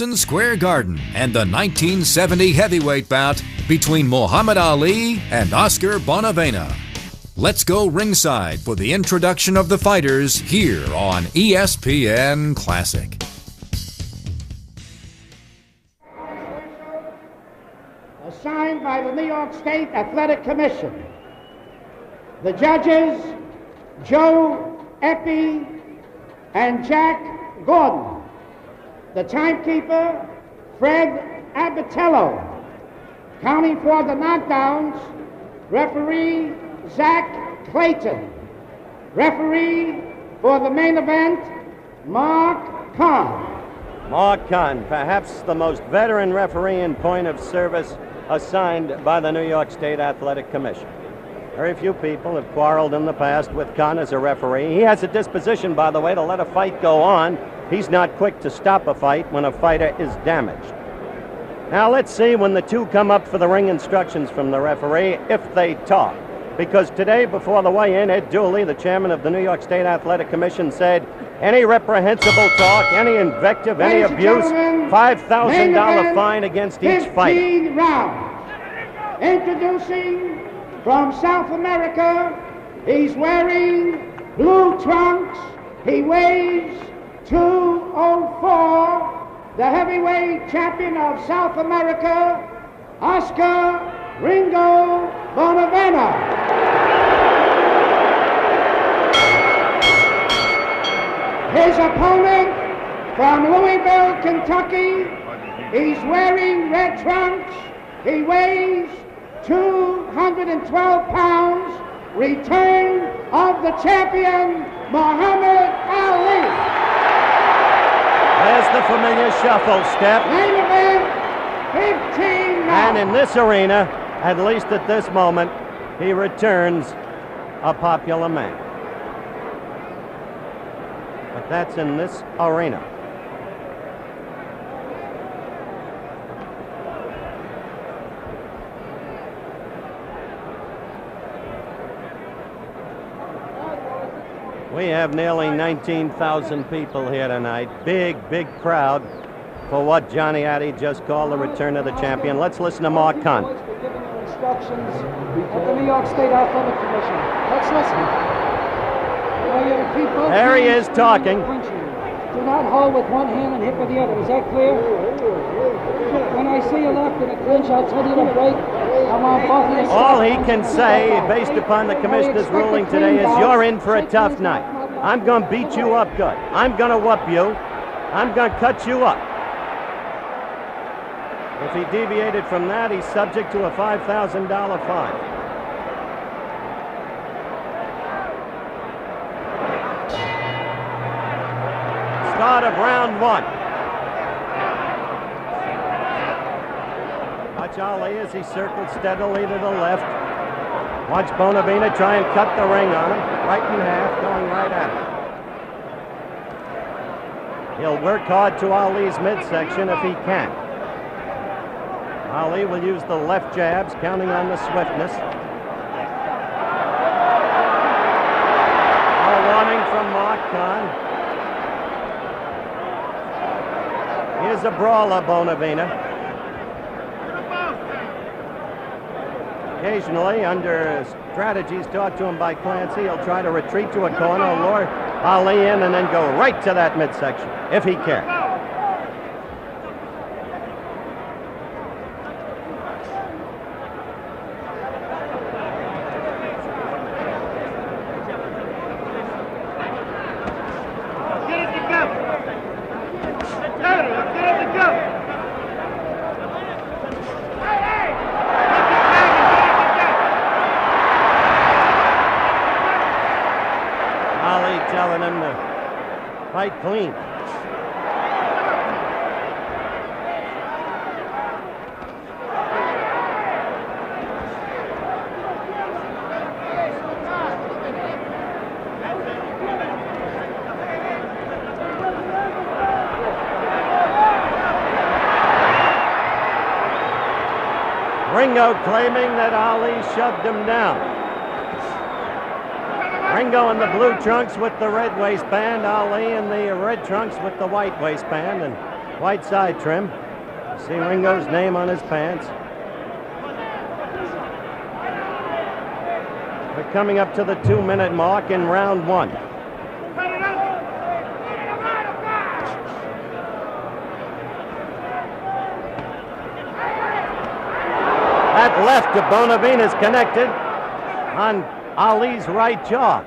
Madison Square Garden and the 1970 heavyweight bout between Muhammad Ali and Oscar Bonavena. Let's go ringside for the introduction of the fighters here on ESPN Classic. Assigned by the New York State Athletic Commission. The judges, Joe Eppie and Jack Gordon. The timekeeper, Fred Abatello. Counting for the knockdowns, referee Zach Clayton. Referee for the main event, Mark Kahn. Mark Kahn, perhaps the most veteran referee in point of service assigned by the New York State Athletic Commission. Very few people have quarreled in the past with Kahn as a referee. He has a disposition, by the way, to let a fight go on. He's not quick to stop a fight when a fighter is damaged. Now let's see when the two come up for the ring instructions from the referee, if they talk. Because today, before the weigh-in, Ed Dooley, the chairman of the New York State Athletic Commission, said any reprehensible talk, any invective, any abuse, $5,000 fine against each fighter. Round. Introducing from South America, he's wearing blue trunks. He weighs 204. The heavyweight champion of South America, Oscar Ringo Bonavena. His opponent from Louisville, Kentucky, he's wearing red trunks. He weighs 212 pounds. Return of the champion, Muhammad Ali. There's the familiar shuffle step. Main event, 15 rounds. And in this arena, at least at this moment, he returns a popular man. But that's in this arena. We have nearly 19,000 people here tonight. Big, big crowd for what Johnny Addy just called the return of the champion. Let's listen to Mark Kahn. Instructions of the New York State Athletic Commission. Let's listen. There he is talking. Do not hold with one hand and hit with the other. Is that clear? When I see you left in a clinch, I'll tell you to break. I want both of you. All he can say, based upon the commissioner's ruling today, is you're in for a tough night. I'm going to beat you up good. I'm going to whoop you. I'm going to cut you up. If he deviated from that, he's subject to a $5,000 fine. Start of round one. Watch Ali as he circles steadily to the left. Watch Bonavena try and cut the ring on him. Right in half, going right at him. He'll work hard to Ali's midsection if he can. Ali will use the left jabs, counting on the swiftness. A warning from Mark Kahn. Here's a brawler, Bonavena. Occasionally, under strategies taught to him by Clancy, he'll try to retreat to a corner, lure Ali in, and then go right to that midsection, if he can. Telling him to fight clean. Ringo claiming that Ali shoved him down. Ringo in the blue trunks with the red waistband, Ali in the red trunks with the white waistband, and White side trim. You see Ringo's name on his pants. We're coming up to the 2-minute mark in round 1. That left to Bonavena is connected on Ali's right jaw.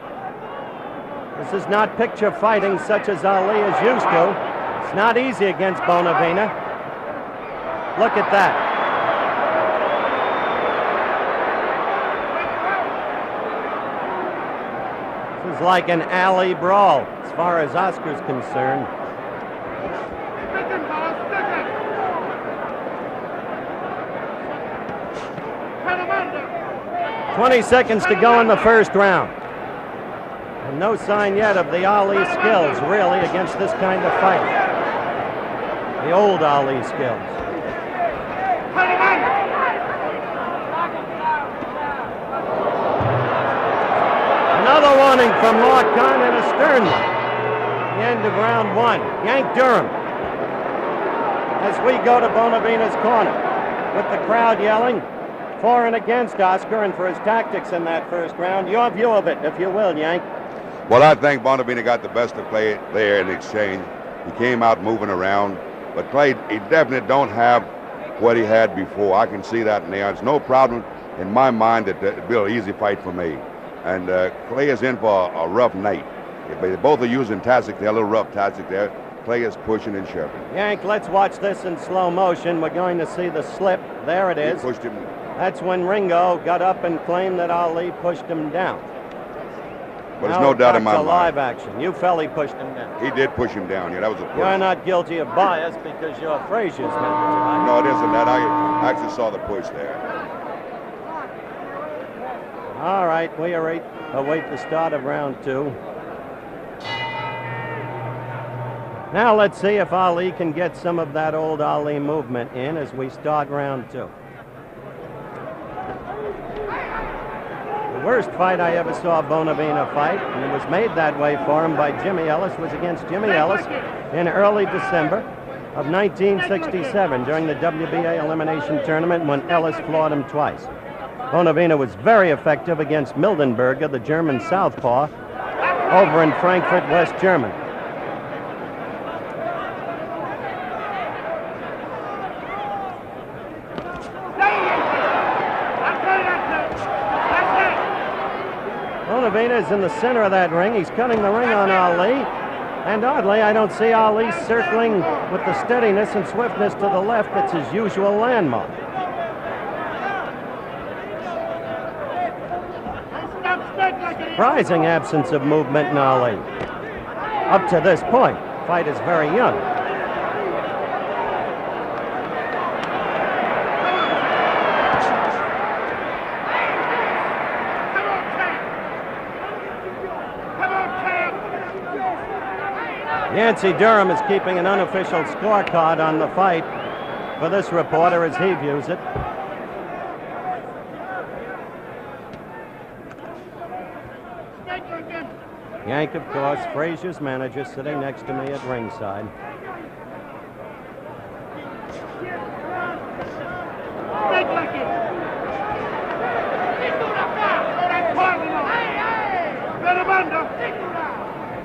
This is not picture fighting such as Ali is used to. It's not easy against Bonavena. Look at that. This is like an alley brawl as far as Oscar's concerned. 20 seconds to go in the first round. And no sign yet of the Ali skills, really, against this kind of fighting. The old Ali skills. Another warning from Mark Kahn and a stern one. The end of round 1. Yank Durham. As we go to Bonavena's corner, with the crowd yelling for and against Oscar and for his tactics in that first round. Your view of it, if you will, Yank. Well, I think Bonavena got the best of Clay there in exchange. He came out moving around, but Clay, he definitely don't have what he had before. I can see that now. It's no problem in my mind that it'll be an easy fight for me. And Clay is in for a rough night. If they both are using tactics, they're a little rough tactics there. Clay is pushing and shoving. Yank, let's watch this in slow motion. We're going to see the slip. There it is. He pushed him. That's when Ringo got up and claimed that Ali pushed him down. But there's no doubt in my mind. Live action. You felt he pushed him down. He did push him down. Yeah, that was a push. You're not guilty of bias because you're Frazier's manager, right? No, it isn't that. I actually saw the push there. All right, we await the start of round 2. Now let's see if Ali can get some of that old Ali movement in as we start round 2. The worst fight I ever saw Bonavena fight, and it was made that way for him by Jimmy Ellis, was against Jimmy Ellis in early December of 1967 during the WBA elimination tournament when Ellis floored him twice. Bonavena was very effective against Mildenberger, the German southpaw, over in Frankfurt, West Germany. Bonavena is in the center of that ring. He's cutting the ring on Ali. And oddly, I don't see Ali circling with the steadiness and swiftness to the left that's his usual landmark. Surprising absence of movement in Ali. Up to this point, the fight is very young. Yancey Durham is keeping an unofficial scorecard on the fight for this reporter as he views it. Yank, of course, Frazier's manager, sitting next to me at ringside.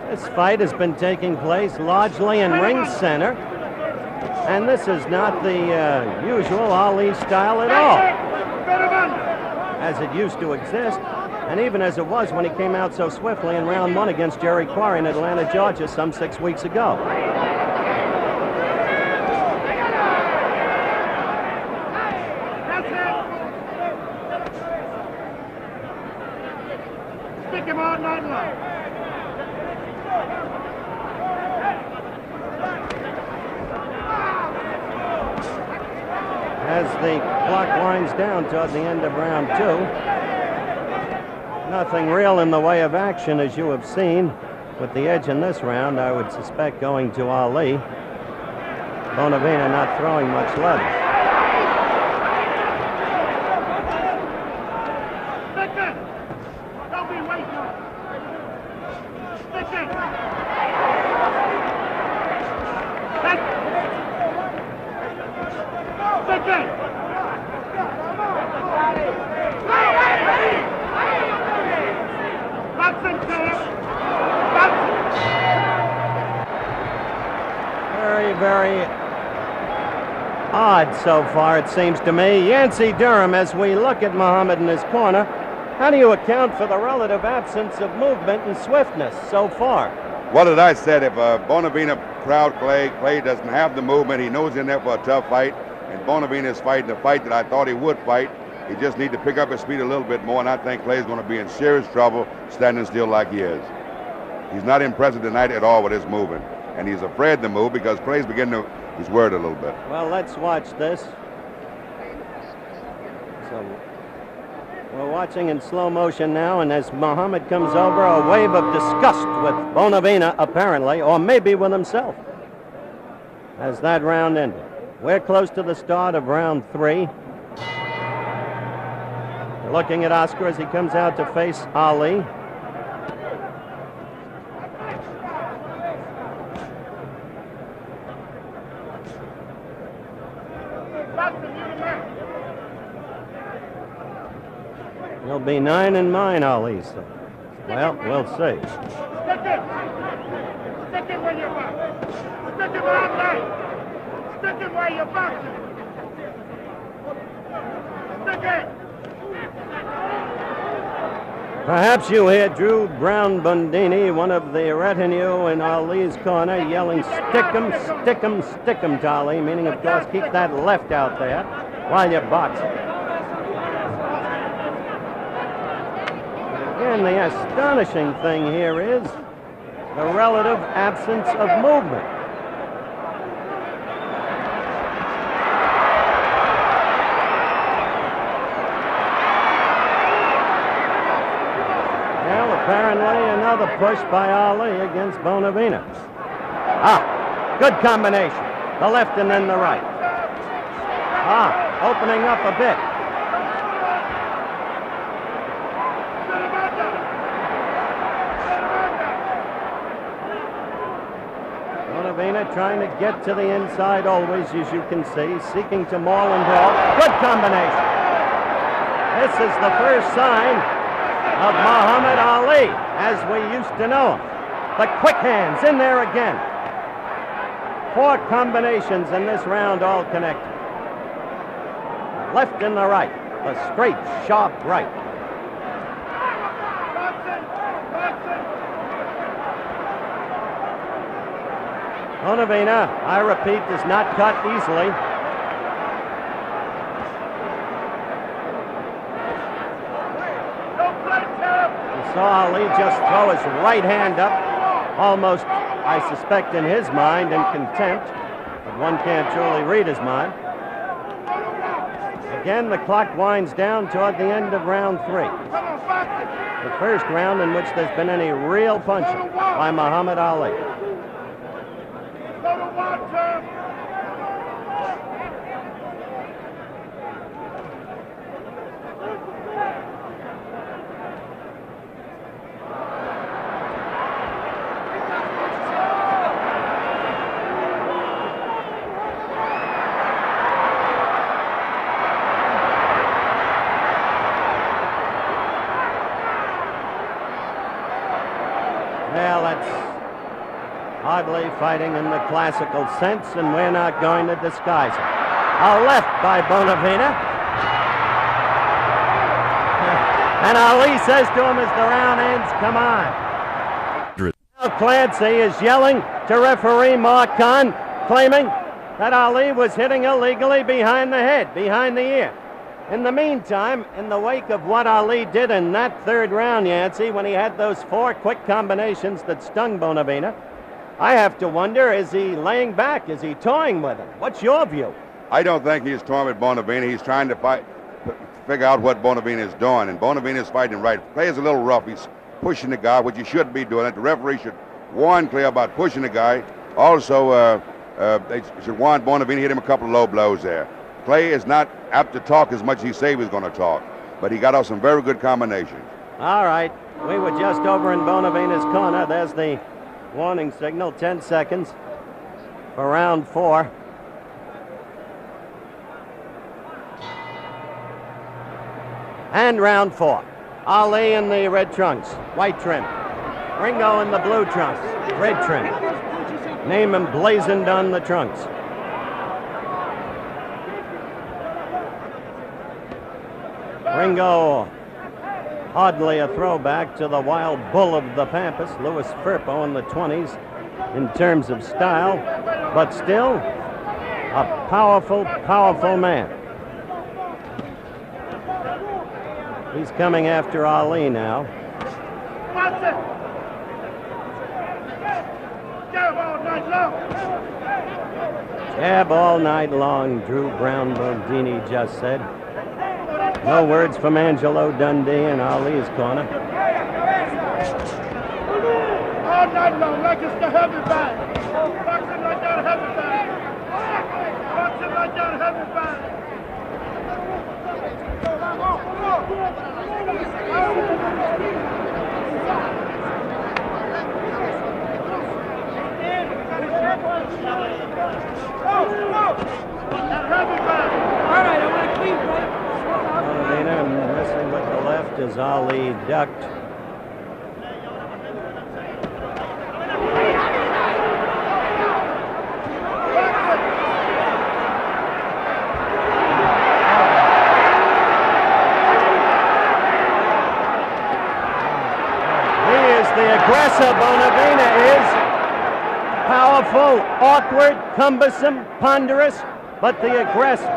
This fight has been taking place largely in ring center, and this is not the usual Ali style at all, as it used to exist, and even as it was when he came out so swiftly in round 1 against Jerry Quarry in Atlanta, Georgia, some 6 weeks ago. Stick him all night long. As the clock winds down toward the end of round 2, nothing real in the way of action, as you have seen. With the edge in this round, I would suspect going to Ali. Bonavena not throwing much leather. Don't be waiting. Stick it. Very, very odd so far, it seems to me. Yancey Durham, as we look at Muhammad in his corner, how do you account for the relative absence of movement and swiftness so far? What did I said? If Bonavena crowd Clay doesn't have the movement, he knows he's in there for a tough fight, and Bonavena is fighting the fight that I thought he would fight. He just needs to pick up his speed a little bit more, and I think Clay's going to be in serious trouble standing still like he is. He's not impressive tonight at all with his movement, and he's afraid to move because Clay's beginning to, he's worried a little bit. Well, let's watch this. So we're watching in slow motion now, and as Muhammad comes over, a wave of disgust with Bonavena, apparently, or maybe with himself, as that round ended. We're close to the start of round 3. Looking at Oscar as he comes out to face Ali. He'll be 9 in mine, Ali said. Well, we'll see. Stick it! Stick it where you're boxing! Stick it where I'm laying! Stick it where you're boxing! Stick it! Perhaps you hear Drew Brown Bundini, one of the retinue in Ali's corner, yelling, stick him, stick him, stick him to Ali, meaning, of course, keep that left out there while you're boxing. Again, the astonishing thing here is the relative absence of movement. Well, apparently another push by Ali against Bonavena. Ah, good combination. The left and then the right. Ah, opening up a bit. Bonavena trying to get to the inside always, as you can see, seeking to maul and brawl. Good combination. This is the first sign of Muhammad Ali as we used to know him. The quick hands in there again. 4 combinations in this round, all connected. Left and the right. The straight, sharp right. Bonavena, I repeat, does not cut easily. You saw Ali just throw his right hand up, almost, I suspect, in his mind, in contempt, but one can't truly read his mind. Again, the clock winds down toward the end of round 3. The first round in which there's been any real punching by Muhammad Ali. Well, that's hardly fighting in the classical sense, and we're not going to disguise it. A left by Bonavena. And Ali says to him as the round ends, come on. Now Clancy is yelling to referee Mark Kahn, claiming that Ali was hitting illegally behind the head, behind the ear. In the meantime, in the wake of what Ali did in that third round, Yancey, when he had those 4 quick combinations that stung Bonavena, I have to wonder, is he laying back? Is he toying with him? What's your view? I don't think he's toying with Bonavena. He's trying to figure out what Bonavena is doing, and Bonavena is fighting right. Clay is a little rough. He's pushing the guy, which he shouldn't be doing. The referee should warn Clay about pushing the guy. Also, they should warn Bonavena, hit him a couple of low blows there. Clay is not apt to talk as much as he said he was going to talk, but he got off some very good combinations. All right. We were just over in Bonavena's corner. There's the warning signal, 10 seconds for round 4. And round 4. Ali in the red trunks, white trim. Ringo in the blue trunks, red trim. Name emblazoned on the trunks. Ringo, hardly a throwback to the wild bull of the Pampas, Louis Firpo in the 20s in terms of style, but still a powerful, powerful man. He's coming after Ali now. Jab all night long. Jab all night long, Drew Brown Bondini just said. No words from Angelo Dundee in Ali's corner. All night long, like it's the heavy bag. Boxing like that heavy bag. Boxing like that heavy bag. That heavy bag. All right, I want to clean break. Bonavena missing with the left as Ali ducked. The aggressor Bonavena is. Powerful, awkward, cumbersome, ponderous, but the aggressor.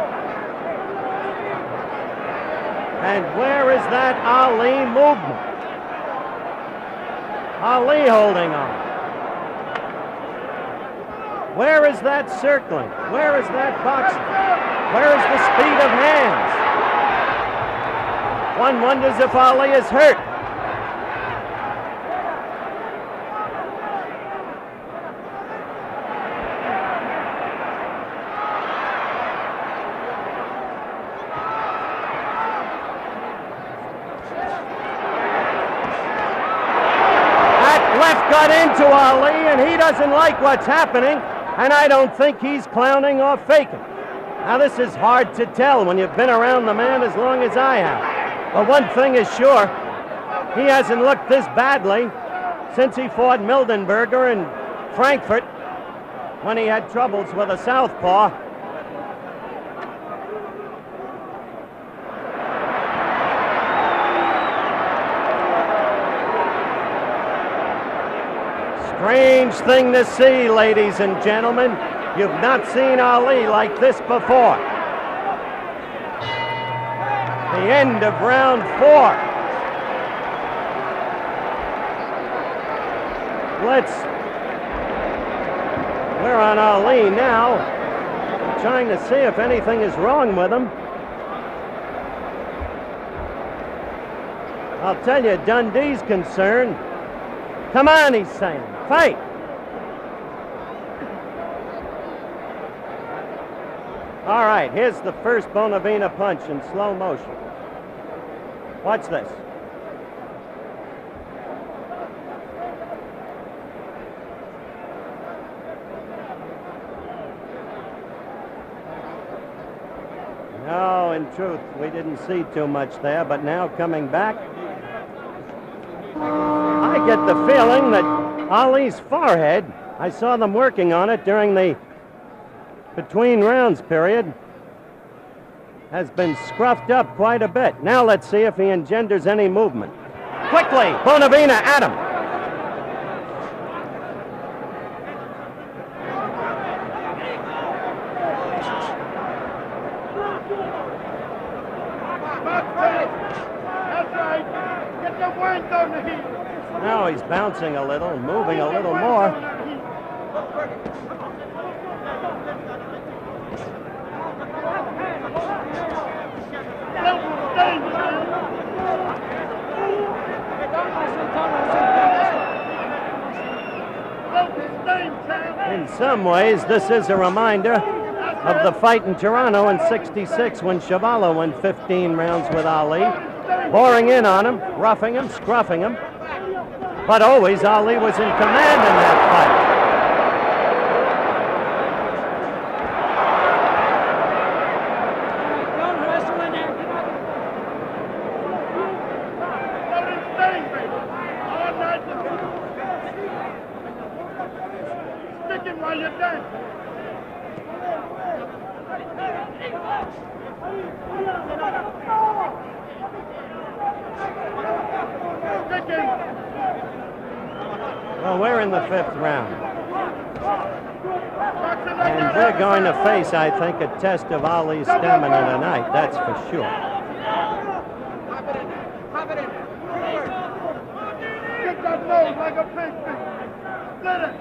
And where is that Ali movement? Ali holding on. Where is that circling? Where is that boxing? Where is the speed of hands? One wonders if Ali is hurt. Got into Ali, and he doesn't like what's happening, and I don't think he's clowning or faking. Now, this is hard to tell when you've been around the man as long as I have. But one thing is sure, he hasn't looked this badly since he fought Mildenberger in Frankfurt when he had troubles with a southpaw. Strange thing to see, ladies and gentlemen. You've not seen Ali like this before. The end of round 4. We're on Ali now, trying to see if anything is wrong with him. I'll tell you, Dundee's concerned. Come on, he's saying. Fight! All right, here's the first Bonavena punch in slow motion. Watch this. No, in truth, we didn't see too much there, but now coming back, I get the feeling that Ali's forehead, I saw them working on it during the between rounds period, has been scruffed up quite a bit. Now let's see if he engenders any movement. Quickly, Bonavena at him. That's right. Get the wings on the heat. Now he's bouncing a little, moving a little more. In some ways, this is a reminder of the fight in Toronto in '66 when Chuvalo went 15 rounds with Ali, boring in on him, roughing him, scruffing him. But always Ali was in command in that fight. Well, we're in the 5th round. And we're going to face, I think, a test of Ali's stamina tonight, that's for sure. Get that nose like a pig. Split it.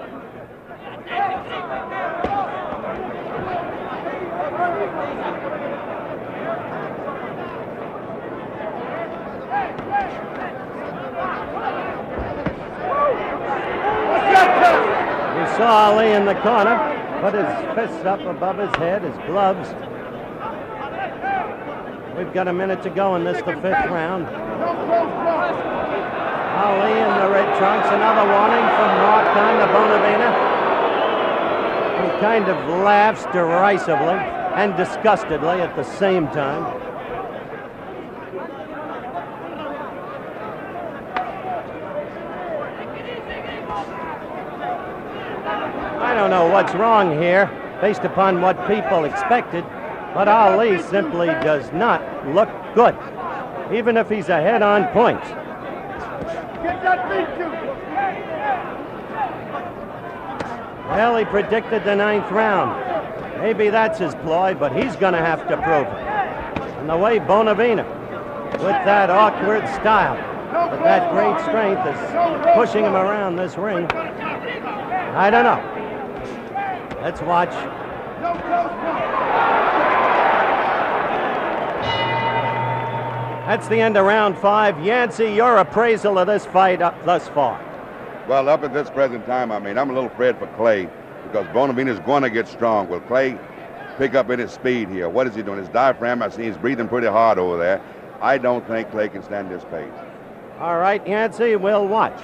We saw Ali in the corner, put his fists up above his head, his gloves. We've got a minute to go in this, the 5th round. Ali in the red trunks, another warning from Martin to Bonavena, who kind of laughs derisively and disgustedly at the same time. I don't know what's wrong here, based upon what people expected, but Ali simply does not look good, even if he's ahead on points. Get that feet to. Well, he predicted the 9th round. Maybe that's his ploy, but he's going to have to prove it. And the way Bonavena, with that awkward style, with that great strength, is pushing him around this ring, I don't know. Let's watch. That's the end of round 5. Yancey, your appraisal of this fight up thus far. Well, up at this present time, I'm a little afraid for Clay because Bonavena is going to get strong. Will Clay pick up in his speed here? What is he doing? His diaphragm, I see he's breathing pretty hard over there. I don't think Clay can stand this pace. All right, Yancey, we'll watch.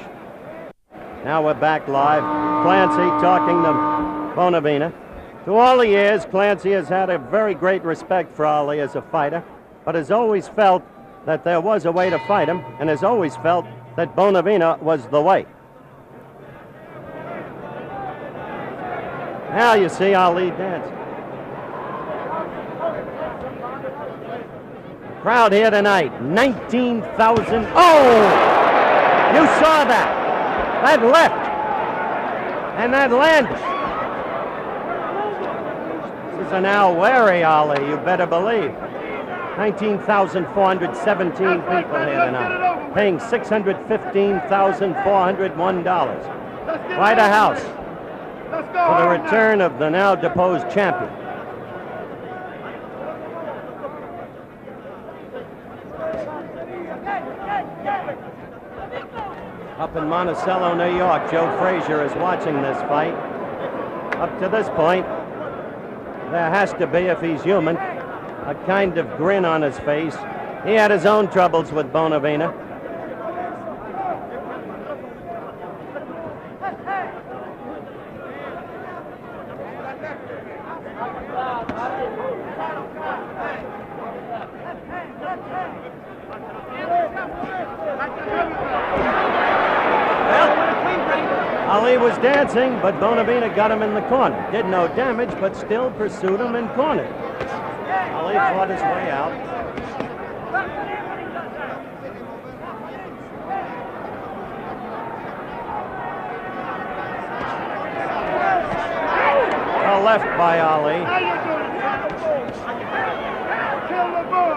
Now we're back live. Clancy talking to Bonavena. Through all the years, Clancy has had a very great respect for Ali as a fighter, but has always felt that there was a way to fight him, and has always felt that Bonavena was the way. Now you see Ali dancing. Crowd here tonight, 19,000. Oh! You saw that. That left. And that landed. This is an now wary Ali, you better believe. 19,417 people here tonight, paying $615,401. Quite a house for the return of the now deposed champion. Up in Monticello, New York, Joe Frazier is watching this fight. Up to this point, there has to be, if he's human, a kind of grin on his face. He had his own troubles with Bonavena. Ali was dancing, but Bonavena got him in the corner. Did no damage, but still pursued him and cornered. Ali fought his way out. Well, left by Ali. How you doing, son? Kill the bull.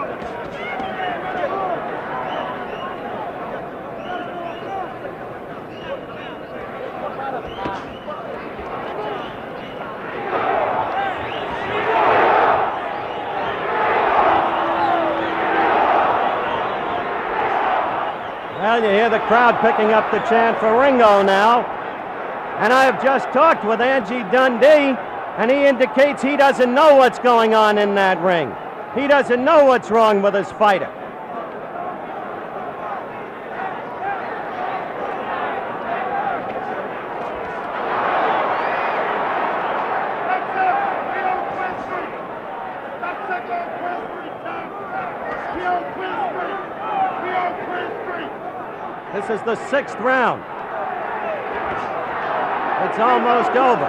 Well, you hear the crowd picking up the chant for Ringo now. And I have just talked with Angie Dundee, and he indicates he doesn't know what's going on in that ring. He doesn't know what's wrong with his fighter. This is the 6th round. It's almost over.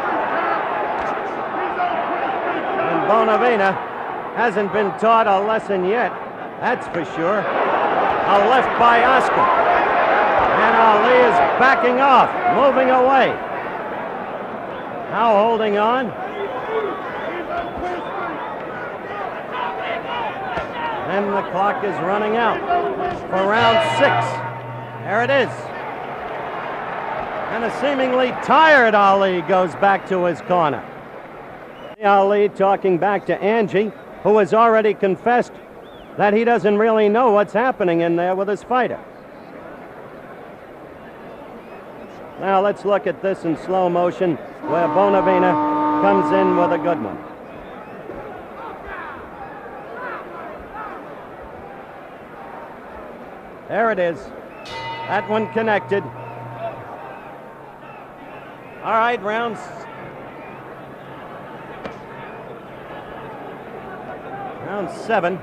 And Bonavena hasn't been taught a lesson yet, that's for sure. A left by Oscar. And Ali is backing off, moving away. Now holding on. And the clock is running out for round 6. There it is. And a seemingly tired Ali goes back to his corner. Ali talking back to Angie, who has already confessed that he doesn't really know what's happening in there with his fighter. Now let's look at this in slow motion, where Bonavena comes in with a good one. There it is. That one connected. All right, round 7.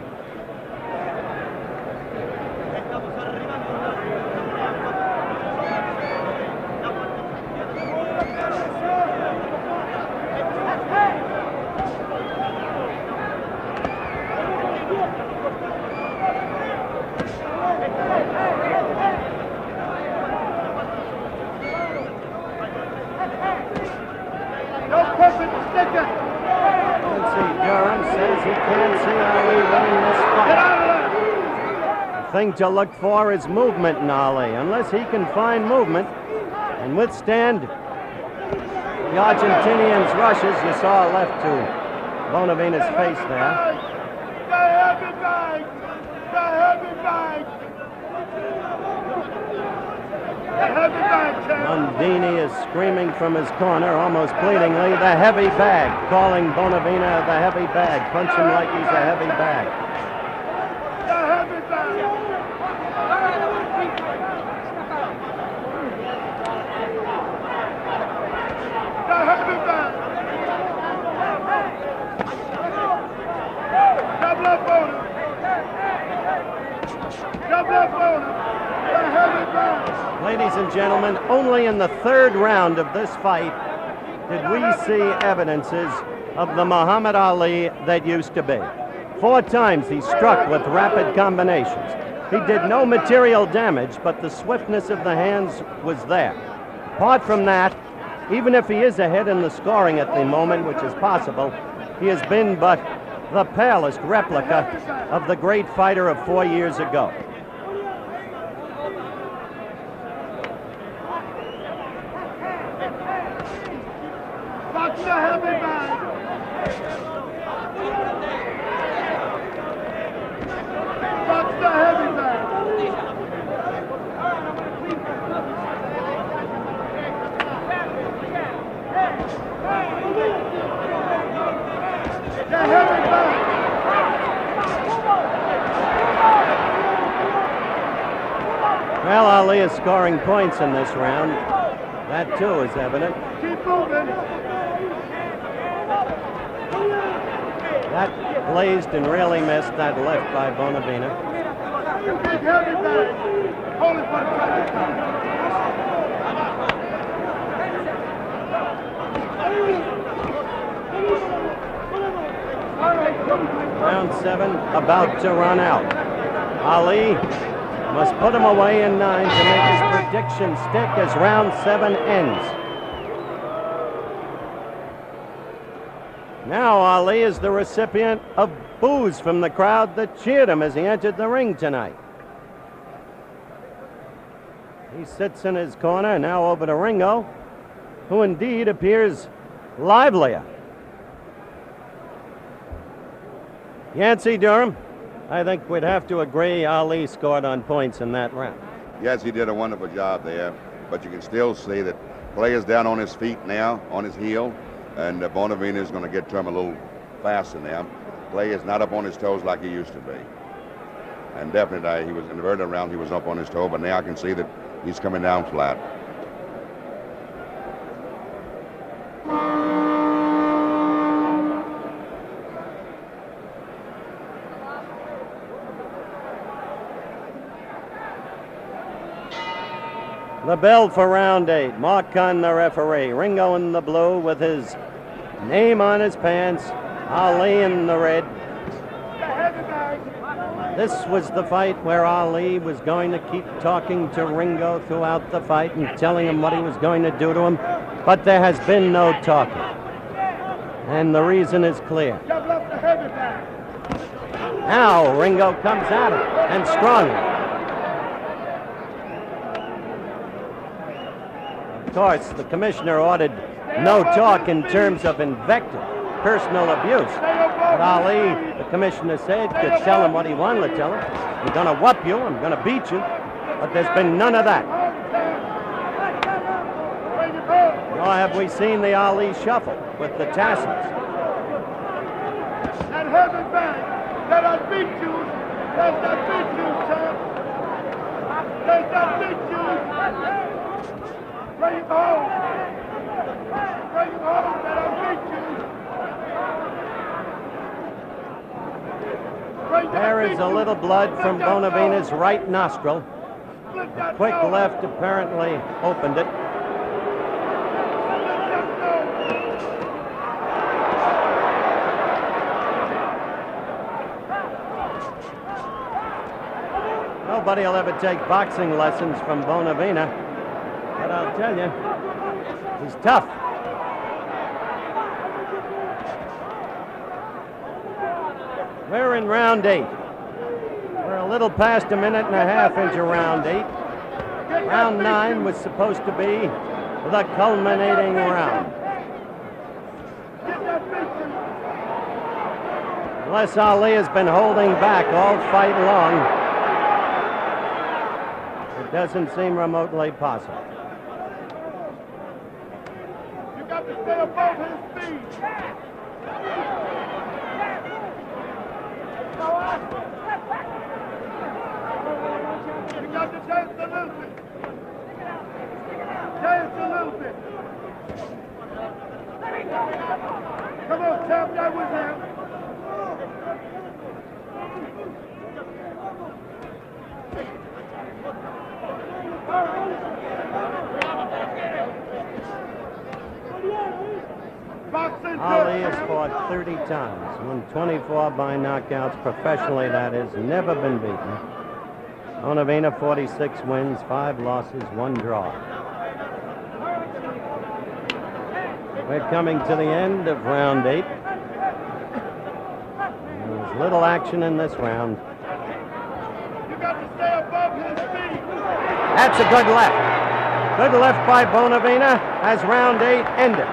The thing to look for is movement in Ali. Unless he can find movement and withstand the Argentinian's rushes, you saw a left to Bonavena's face there. Mondini is screaming from his corner, almost pleadingly, the heavy bag, calling Bonavena the heavy bag. Punch him like he's a heavy bag. Ladies and gentlemen, only in the 3rd round of this fight did we see evidences of the Muhammad Ali that used to be. 4 times he struck with rapid combinations. He did no material damage, but the swiftness of the hands was there. Apart from that, even if he is ahead in the scoring at the moment, which is possible, he has been but the palest replica of the great fighter of 4 years ago. Well, Ali is scoring points in this round. That, too, is evident. Keep moving. That blazed and really missed that left by Bonavena. Big heavy bag. Hold it for the Round 7 about to run out. Ali must put him away in 9 to make his prediction stick as round 7 ends. Now Ali is the recipient of boos from the crowd that cheered him as he entered the ring tonight. He sits in his corner, now over to Ringo, who indeed appears livelier. Yancey, Durham, I think we'd have to agree Ali scored on points in that round. Yes, he did a wonderful job there, but you can still see that Clay is down on his feet now, on his heel, and Bonavena is going to get to him a little faster now. Clay is not up on his toes like he used to be. And definitely, he was in the very round, he was up on his toe, but now I can see that he's coming down flat. The bell for round 8. Mark Kahn, the referee. Ringo in the blue with his name on his pants. Ali in the red. This was the fight where Ali was going to keep talking to Ringo throughout the fight and telling him what he was going to do to him, but there has been no talking. And the reason is clear. Now Ringo comes at him, and strongly. Of course, the commissioner ordered no talk in terms of invective, personal abuse. But Ali, the commissioner said, could tell him what he wanted to tell him. I'm going to whoop you, I'm going to beat you. But there's been none of that. Nor have we seen the Ali shuffle with the tassels. And heaven back, let us beat you. Let us beat you, champ. Let us beat you. Bring him home. Bring him home, let us beat you. There is a little blood from Bonavena's right nostril. A quick left apparently opened it. Nobody will ever take boxing lessons from Bonavena, but I'll tell you, he's tough. We're in round 8. We're a little past a minute and a half into round 8. Round 9 was supposed to be the culminating round. Unless Ali has been holding back all fight long, it doesn't seem remotely possible. You got to stay above his feet. You got to dance a little bit. Dance a little bit. Come on, champ, that was him. Ali has fought 30 times, won 24 by knockouts. Professionally, that is, never been beaten. Bonavena, 46 wins, 5 losses, 1 draw. We're coming to the end of round 8. There's little action in this round. You got to stay above his feet. That's a good left. Good left by Bonavena as round 8 ended.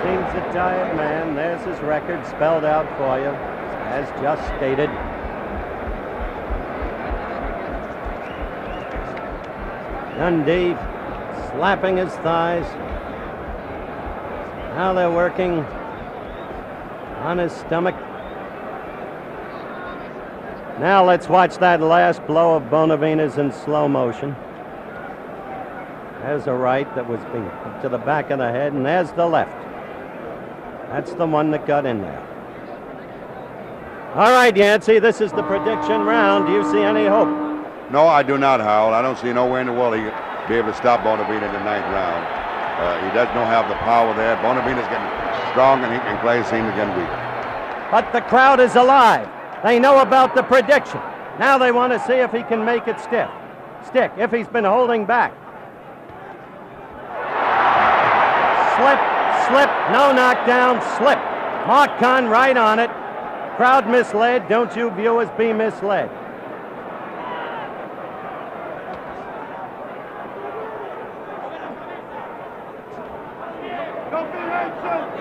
Seems a tired man. There's his record spelled out for you, as just stated. Dundee slapping his thighs. Now they're working on his stomach. Now let's watch that last blow of Bonavena's in slow motion. There's a right that was being to the back of the head, and there's the left. That's the one that got in there. All right, Yancey, this is the prediction round. Do you see any hope? No, I do not, Howell. I don't see nowhere in the world he'll be able to stop Bonavena in the 9th round. He does not have the power there. Bonavena's getting strong, and Clay seems to get weak. But the crowd is alive. They know about the prediction. Now they want to see if he can make it stick, if he's been holding back. Slip, no knockdown, slip. Mark Kahn right on it. Crowd misled. Don't you viewers be misled. Don't be anxious.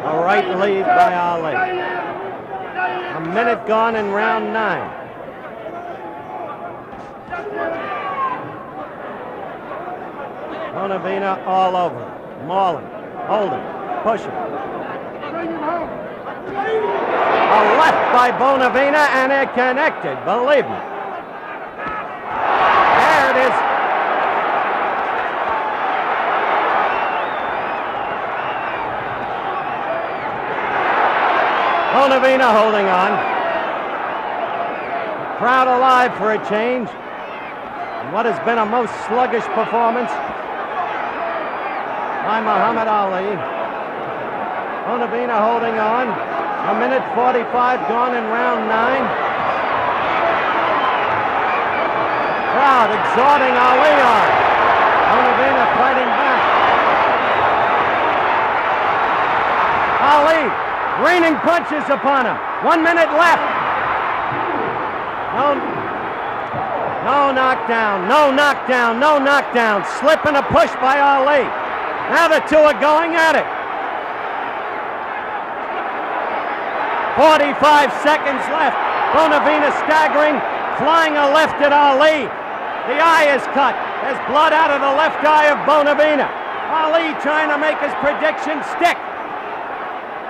A right lead by Ali. A minute gone in round 9. Bonavena all over. Mauling, holding, pushing. Bring him home. A left by Bonavena, and it connected, believe me. There it is. Bonavena holding on. Crowd alive for a change. And what has been a most sluggish performance by Muhammad Ali. Bonavena holding on. 1:45 gone in round 9. Crowd exhorting Ali on. Bonavena fighting back. Ali raining punches upon him. 1 minute left. No knockdown, no knockdown, no knockdown. Slip and a push by Ali. Now the two are going at it. 45 seconds left. Bonavena staggering, flying a left at Ali. The eye is cut. There's blood out of the left eye of Bonavena. Ali trying to make his prediction stick.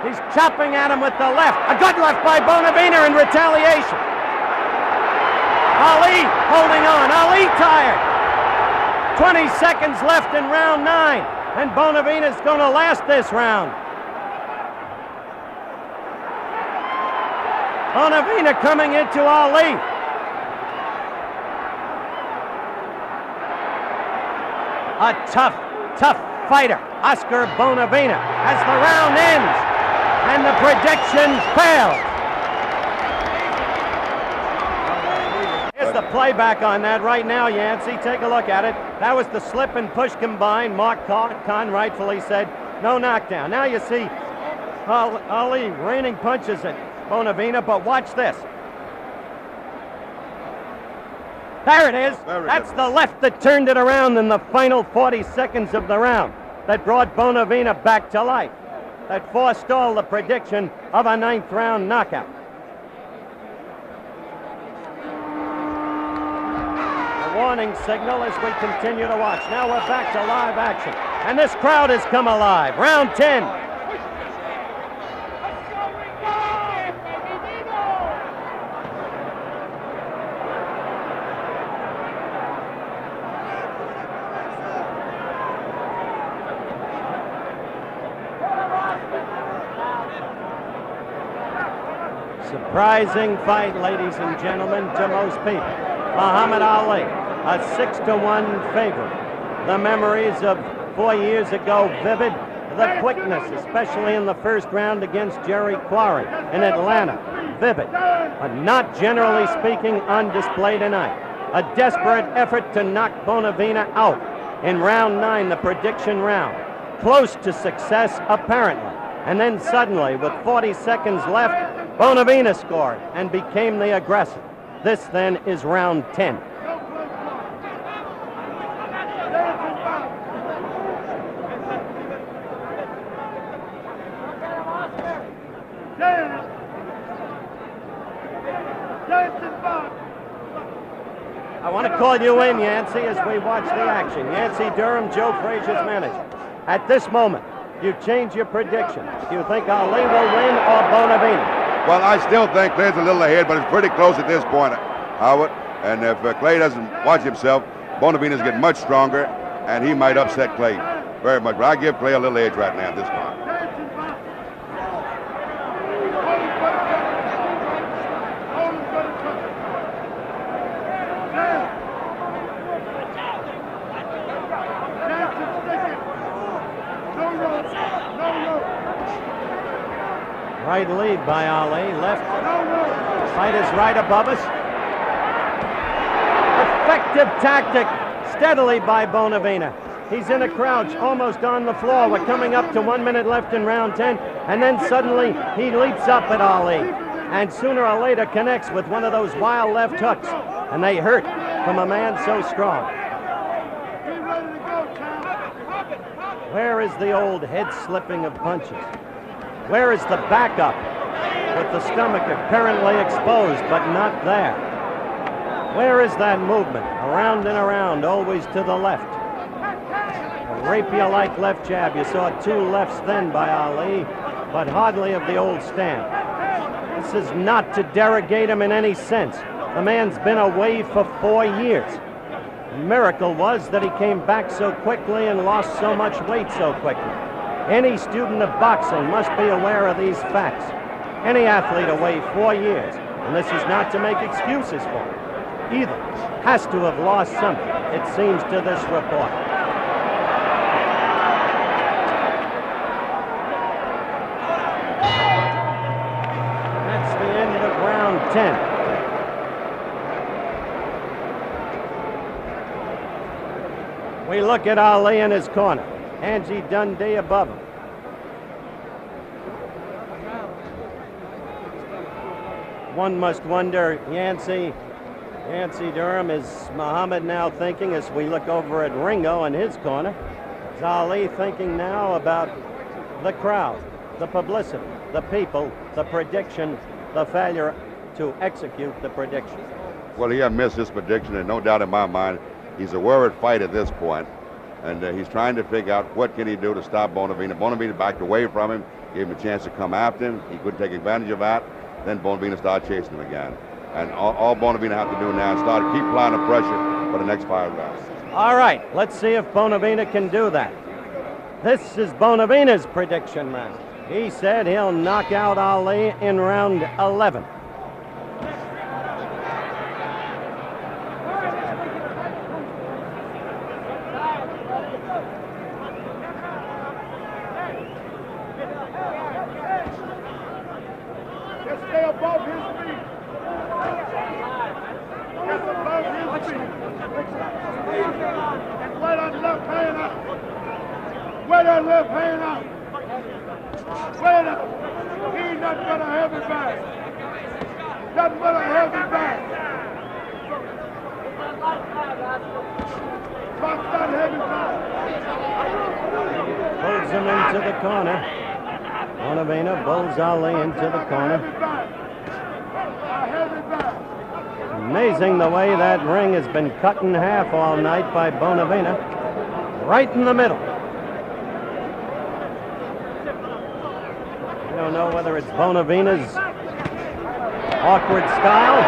He's chopping at him with the left. A good left by Bonavena in retaliation. Ali holding on. Ali tired. 20 seconds left in round 9. And Bonavena's going to last this round. Bonavena coming into Ali. A tough fighter, Oscar Bonavena, as the round ends. And the prediction failed. Here's the playback on that right now, Yancey. Take a look at it. That was the slip and push combined. Mark Kahn rightfully said no knockdown. Now you see Ali raining punches at Bonavena, but watch this. There it is. That's the left that turned it around in the final 40 seconds of the round. That brought Bonavena back to life. That forestalled the prediction of a 9th round knockout. A warning signal as we continue to watch. Now we're back to live action. And this crowd has come alive. Round 10. Surprising fight, ladies and gentlemen, to most people. Muhammad Ali, a 6-1 favorite. The memories of 4 years ago vivid. The quickness, especially in the first round against Jerry Quarry in Atlanta, vivid. But not generally speaking on display tonight. A desperate effort to knock Bonavena out in round 9, the prediction round. Close to success, apparently. And then suddenly, with 40 seconds left, Bonavena scored and became the aggressor. This then is round 10. I want to call you in, Yancey, as we watch the action. Yancey Durham, Joe Frazier's manager. At this moment, you change your prediction. Do you think Ali will win or Bonavena? Well, I still think Clay's a little ahead, but it's pretty close at this point, Howard. And if Clay doesn't watch himself, Bonavena's getting much stronger, and he might upset Clay very much. But I give Clay a little edge right now at this point. Right lead by Ali, left. Fight is right above us. Effective tactic, steadily by Bonavena. He's in a crouch, almost on the floor. We're coming up to 1 minute left in round 10, and then suddenly he leaps up at Ali, and sooner or later connects with one of those wild left hooks, and they hurt from a man so strong. Where is the old head slipping of punches? Where is the backup with the stomach apparently exposed but not there? Where is that movement? Around and around, always to the left. rapier-like left jab. You saw two lefts then by Ali, but hardly of the old stamp. This is not to derogate him in any sense. The man's been away for 4 years. The miracle was that he came back so quickly and lost so much weight so quickly. Any student of boxing must be aware of these facts. Any athlete away 4 years, and this is not to make excuses for him, either has to have lost something, it seems to this report. That's the end of round 10. We look at Ali in his corner. Angie Dundee above him. One must wonder, Yancey Durham, is Muhammad now thinking, as we look over at Ringo in his corner, is Ali thinking now about the crowd, the publicity, the people, the prediction, the failure to execute the prediction? Well, he had missed his prediction, and no doubt in my mind, he's a worried fight at this point, and he's trying to figure out what can he do to stop Bonavena. Bonavena backed away from him, gave him a chance to come after him. He couldn't take advantage of that. Then Bonavena started chasing him again. And all Bonavena have to do now is keep applying the pressure for the next 5 rounds. All right, let's see if Bonavena can do that. This is Bonavena's prediction round. He said he'll knock out Ali in round 11. Stay above his feet. Get above his feet. And wear that left hand out. Wear that left hand out. Wear that. He ain't nothing but a heavy bag. Nothing but a heavy bag. Drop that heavy bag. Pulls him into the corner. Bonavena bulls Ali into the corner. Amazing the way that ring has been cut in half all night by Bonavena. Right in the middle. I don't know whether it's Bonavena's awkward style.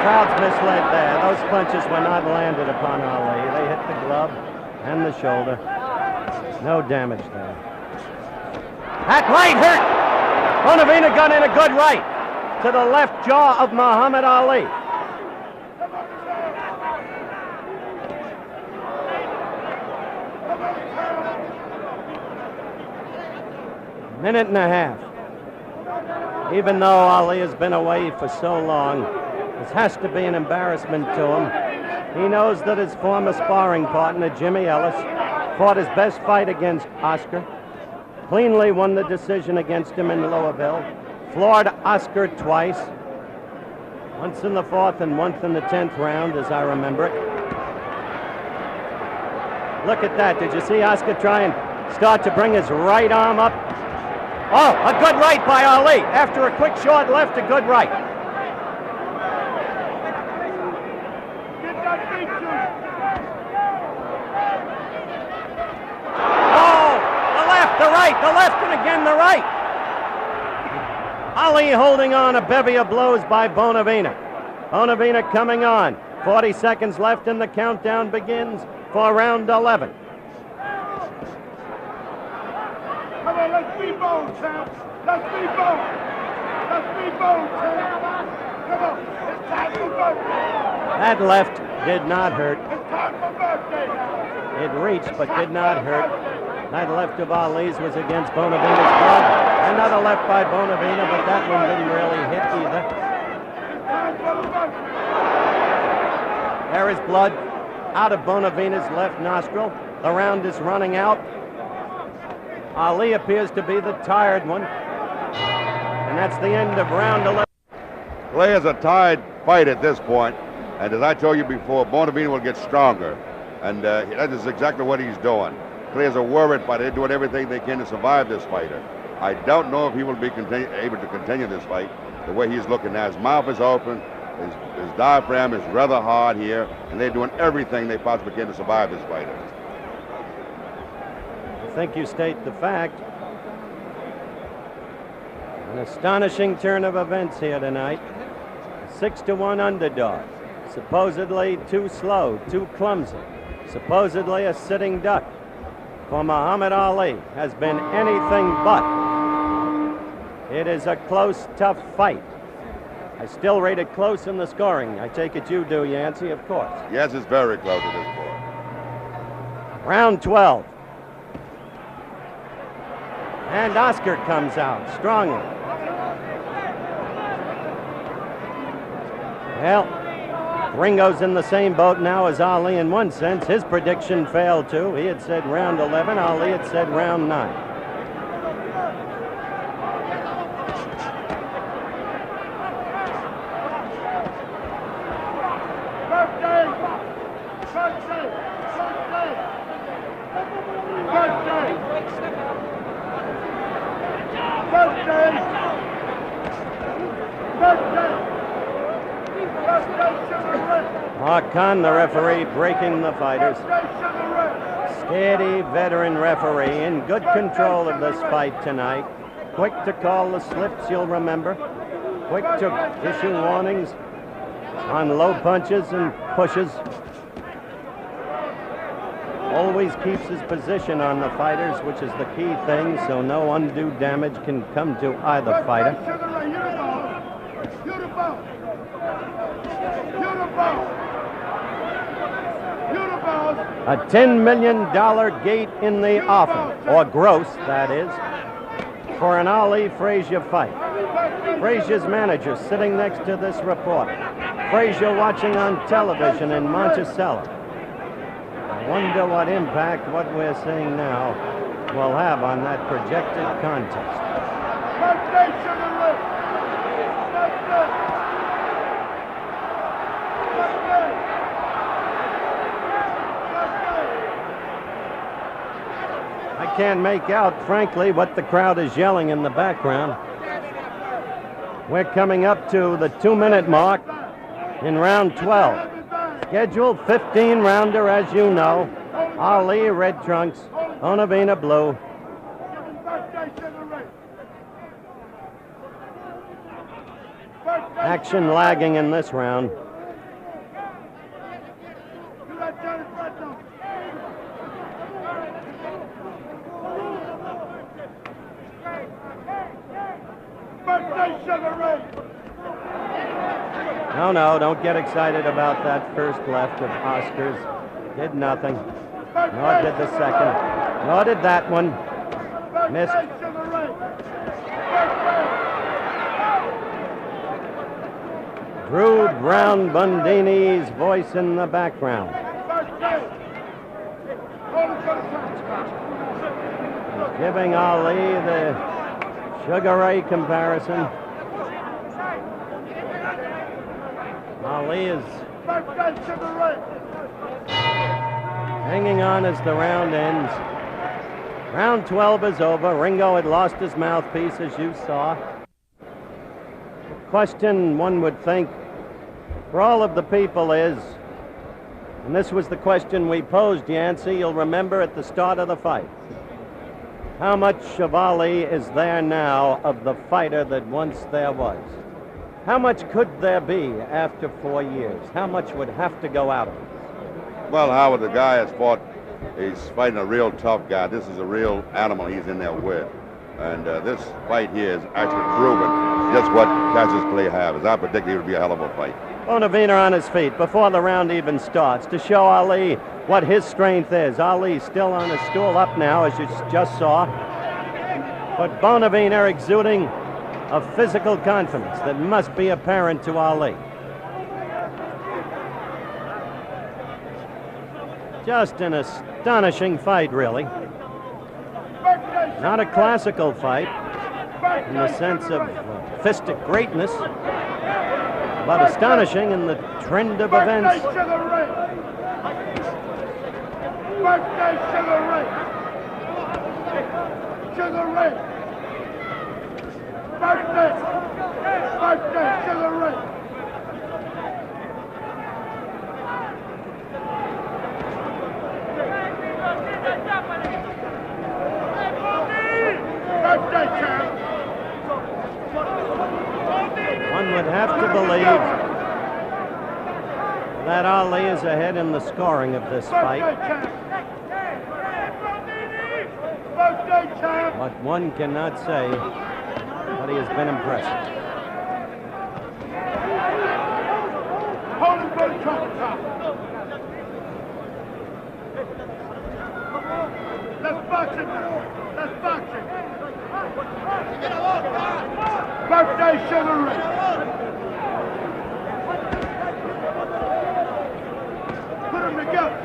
Crowd's misled there. Those punches were not landed upon Ali. They hit the glove and the shoulder. No damage there. That right hurt! Bonavena got in a good right to the left jaw of Muhammad Ali. Minute and a half. Even though Ali has been away for so long, this has to be an embarrassment to him. He knows that his former sparring partner, Jimmy Ellis, fought his best fight against Oscar, cleanly won the decision against him in Louisville, floored Oscar twice, once in the 4th and once in the 10th round, as I remember it. Look at that. Did you see Oscar try and start to bring his right arm up? Oh, a good right by Ali. After a quick short left, a good right. The left and again the right. Ali holding on, a bevy of blows by Bonavena. Bonavena coming on. 40 seconds left and the countdown begins for round 11. Come on, let's be bold, champ. Let's be bold. Let's be bold, champ. Come on, it's time for birthday. That left did not hurt. It's time for birthday now. It reached but did not hurt. That left of Ali's was against Bonavena's glove. Another left by Bonavena, but that one didn't really hit either. There is blood out of Bonavena's left nostril. The round is running out. Ali appears to be the tired one. And that's the end of round 11. Clay is a tied fight at this point, and as I told you before, Bonavena will get stronger, and that is exactly what he's doing. Clay is a worried fighter. They're doing everything they can to survive this fighter. I don't know if he will be able to continue this fight the way he's looking now. His mouth is open, his diaphragm is rather hard here, and they're doing everything they possibly can to survive this fighter. think you state the fact. An astonishing turn of events here tonight. 6-1 underdog. Supposedly too slow, too clumsy. Supposedly a sitting duck. For Muhammad Ali has been anything but. It is a close, tough fight. I still rate it close in the scoring. I take it you do, Yancey, of course. Yes, it's very close at this point. Round 12. And Oscar comes out strongly. Well, Ringo's in the same boat now as Ali in one sense. His prediction failed too. He had said round 11. Ali had said round 9. Khan, the referee, breaking the fighters. Steady veteran referee in good control of this fight tonight. Quick to call the slips, you'll remember. Quick to issue warnings on low punches and pushes. Always keeps his position on the fighters, which is the key thing, so no undue damage can come to either fighter. A $10 million gate in the offing, or gross, that is, for an Ali Frazier fight. Frazier's manager sitting next to this reporter. Frazier watching on television in Monticello. I wonder what impact what we're seeing now will have on that projected contest. I can't make out, frankly, what the crowd is yelling in the background. We're coming up to the 2-minute mark in round 12. Scheduled 15-rounder, as you know. Ali, red trunks. Bonavena, blue. Action lagging in this round. No, don't get excited about that first left of Oscar's. Did nothing. Nor did the second. Nor did that one. Missed. Drew Brown Bundini's voice in the background. Giving Ali the Sugar Ray comparison. Ali is hanging on as the round ends. Round 12 is over. Ringo had lost his mouthpiece, as you saw. The question, one would think, for all of the people is, and this was the question we posed, Yancey, you'll remember at the start of the fight. How much of Ali is there now of the fighter that once there was? How much could there be after 4 years? How much would have to go out of him? Well, Howard, the guy has fought, he's fighting a real tough guy. This is a real animal he's in there with. And this fight here is actually proven just what Cassius Clay has. I predicted it would be a hell of a fight. Bonavena on his feet before the round even starts to show Ali what his strength is. Ali still on his stool up now, as you just saw. But Bonavena exuding a physical confidence that must be apparent to Ali. Just an astonishing fight, really. Not a classical fight in the sense of fistic greatness, but astonishing in the trend of events. Birthday champ. One would have to believe that Ali is ahead in the scoring of this fight. Birthday champ. But one cannot say that he has been impressive. Hold him for the trumpet top. Let's box it now. Let's box it. Birthday Sugar Ray. Put them together.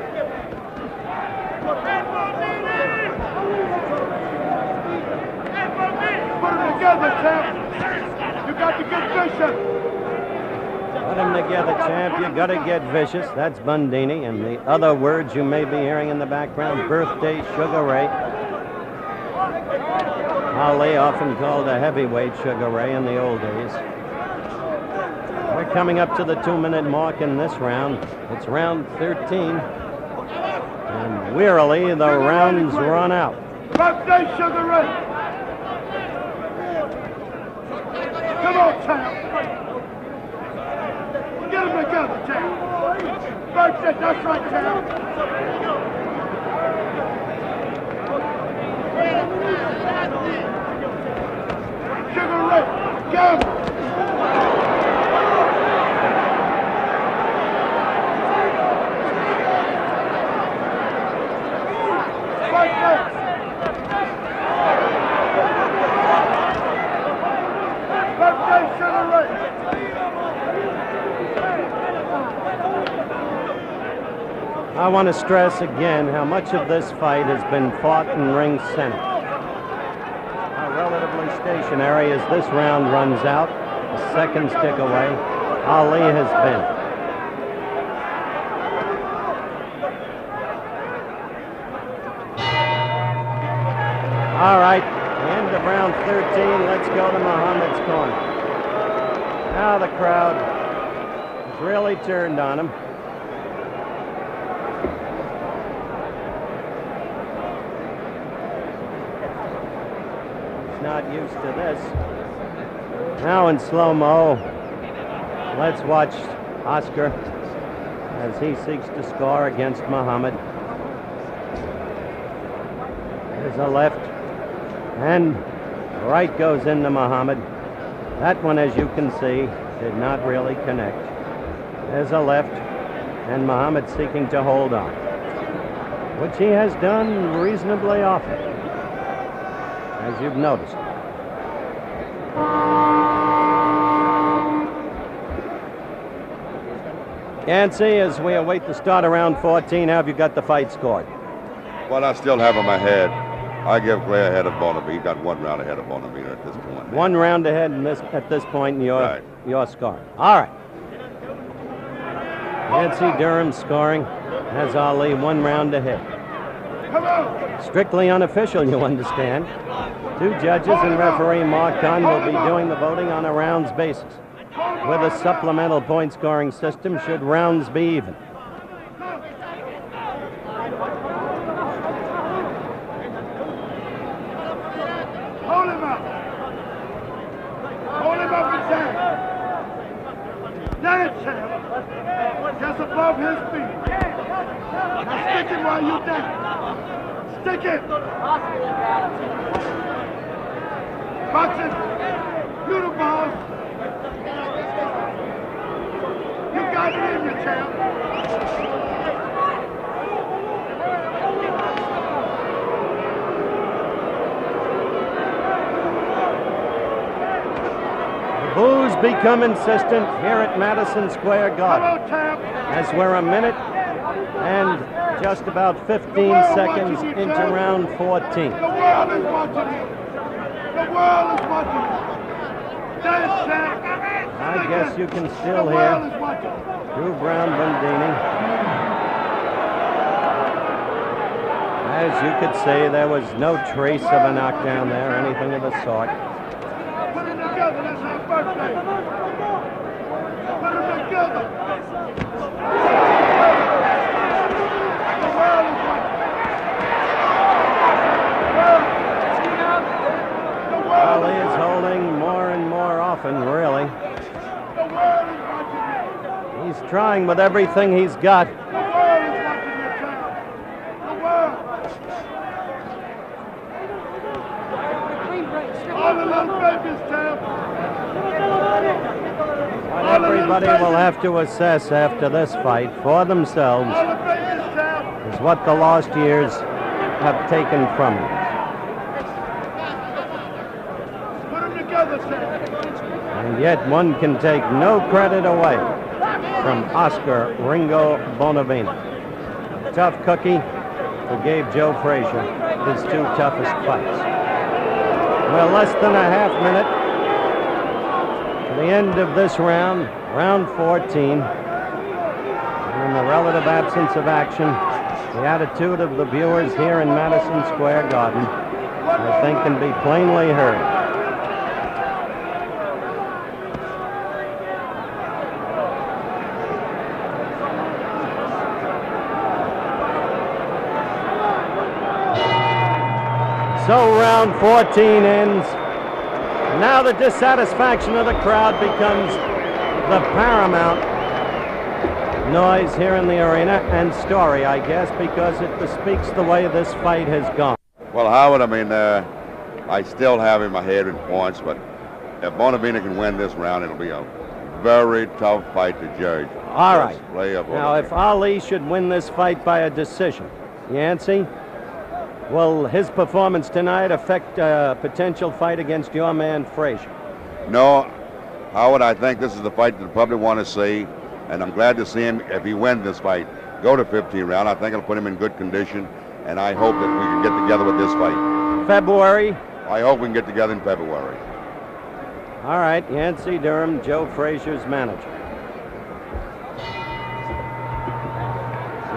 Put them together, champ. You got to get vicious. Put them together, champ. You got to get vicious. That's Bundini. And the other words you may be hearing in the background, Birthday Sugar Ray. Ali, often called a heavyweight Sugar Ray in the old days. We're coming up to the 2-minute mark in this round. It's round 13. And wearily, the rounds run out. Birthday Sugar Ray. Come on, champ. Get them together, champ. Birthday, that's right, champ. Sugar Ray, get him. Birthday. Birthday, Sugar Ray. I want to stress again how much of this fight has been fought in ring center. Relatively stationary as this round runs out, a second stick away, Ali has been. All right, end of round 13. Let's go to Muhammad's corner. Now the crowd has really turned on him. Not used to this. Now in slow-mo, let's watch Oscar as he seeks to score against Muhammad. There's a left, and right goes into Muhammad. That one, as you can see, did not really connect. There's a left, and Muhammad seeking to hold on, which he has done reasonably often, as you've noticed. Yancey, as we await the start of round 14, how have you got the fight scored? Well, I still have him ahead. I give Clay ahead of Bonavena. He got 1 round ahead of Bonavena at this point. 1 round ahead at this point in your score. All right. Yancey Durham scoring has Ali 1 round ahead. Strictly unofficial, you understand. 2 judges and referee Mark Kahn will be doing the voting on a rounds basis, with a supplemental point scoring system should rounds be even. Hold him up. Hold him up and down. Down, champ. Just above his feet. Now stick it while you're down. Stick it. Boxing. You the boss. You got it in you, champ. The boos become insistent here at Madison Square Garden, Come on, champ. as we're a minute and just about 15 seconds into round 14. The world is watching you. The world is watching you. Dance, champ. I guess you can The still world hear is watching. Drew Brown Bundini. As you could see, there was no trace of a knockdown there, anything of the sort. Put them together. That's our birthday. Put them together. The world is watching. He's trying with everything he's got. The world is watching your town. The world. All the little babies, Tam. What everybody will have to assess after this fight for themselves All the babies, Tam. is what the lost years have taken from him. Put them together, Tam. And yet one can take no credit away from Oscar Ringo Bonavena. Tough cookie who gave Joe Frazier his two toughest fights. Well, less than a half minute to the end of this round, round 14. And in the relative absence of action, the attitude of the viewers here in Madison Square Garden, I think, can be plainly heard. So round 14 ends. Now the dissatisfaction of the crowd becomes the paramount noise here in the arena, and story, I guess, because it bespeaks the way this fight has gone. Well, Howard, I mean, I still have in my head in points, but if Bonavena can win this round, it'll be a very tough fight to judge. All right. Play of Now, if Ali should win this fight by a decision, Yancey, will his performance tonight affect a potential fight against your man Frazier? No, Howard, I think this is the fight that the public want to see, and I'm glad to see him, if he wins this fight, go to 15 round. I think it'll put him in good condition, and I hope that we can get together with this fight. February? I hope we can get together in February. All right, Yancey Durham, Joe Frazier's manager.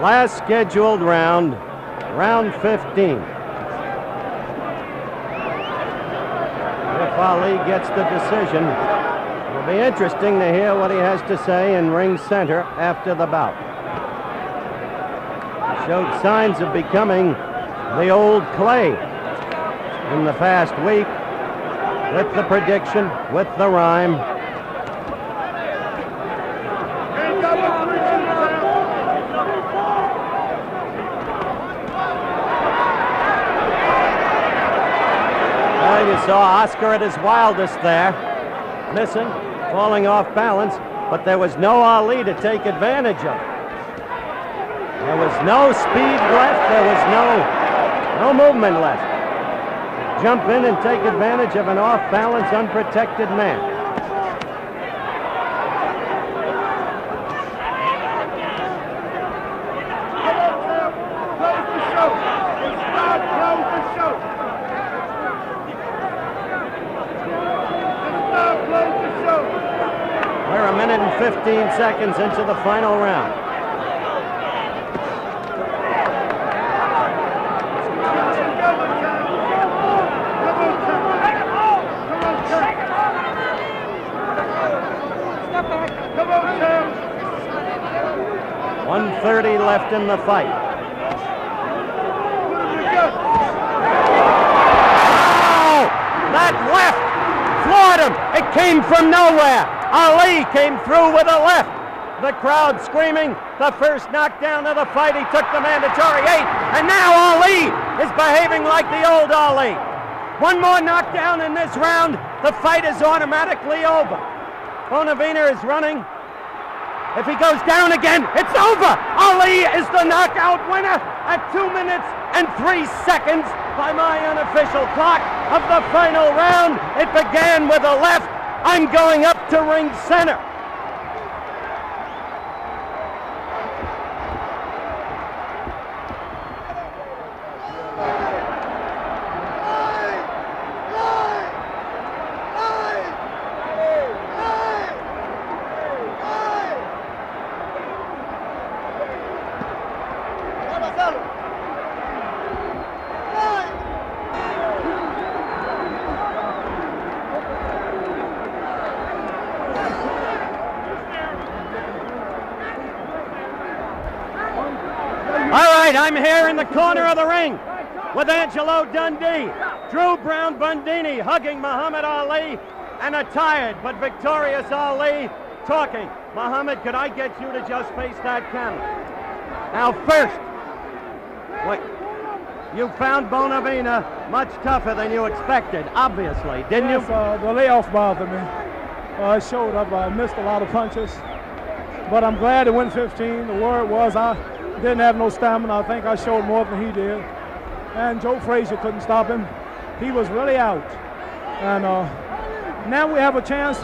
Last scheduled round, round 15. If Ali gets the decision, it'll be interesting to hear what he has to say in ring center after the bout. He showed signs of becoming the old Clay in the past week, with the prediction, with the rhyme. Ain't got no preaching, Tam. Well, you saw Oscar at his wildest there, missing, falling off balance, but there was no Ali to take advantage of. There was no speed left, there was no movement left. Jump in and take advantage of an off-balance, unprotected man. Come on, Tam. Close the show. It's not close the show. It's not close the show. We're a minute and 15 seconds into the final round. Come on, Tam. Come on, Tam. 1:30 left in the fight. Put him together. Oh! That left floored him. It came from nowhere. Ali came through with a left. The crowd screaming. The first knockdown of the fight. He took the mandatory 8. And now Ali is behaving like the old Ali. One more knockdown in this round. The fight is automatically over. Bonavena is running. If he goes down again, it's over. Ali is the knockout winner at 2 minutes and 3 seconds by my unofficial clock of the final round. It began with a left. I'm going up to ring center. All right, I'm here in the corner of the ring with Angelo Dundee, Drew Brown Bundini hugging Muhammad Ali, and a tired but victorious Ali talking. Muhammad, could I get you to just face that camera? Now first, wait. You found Bonavena much tougher than you expected, obviously, didn't you? The layoff bothered me. I showed up. I missed a lot of punches. But I'm glad it went 15. The word was I didn't have no stamina. I think I showed more than he did. And Joe Frazier couldn't stop him. He was really out. And now we have a chance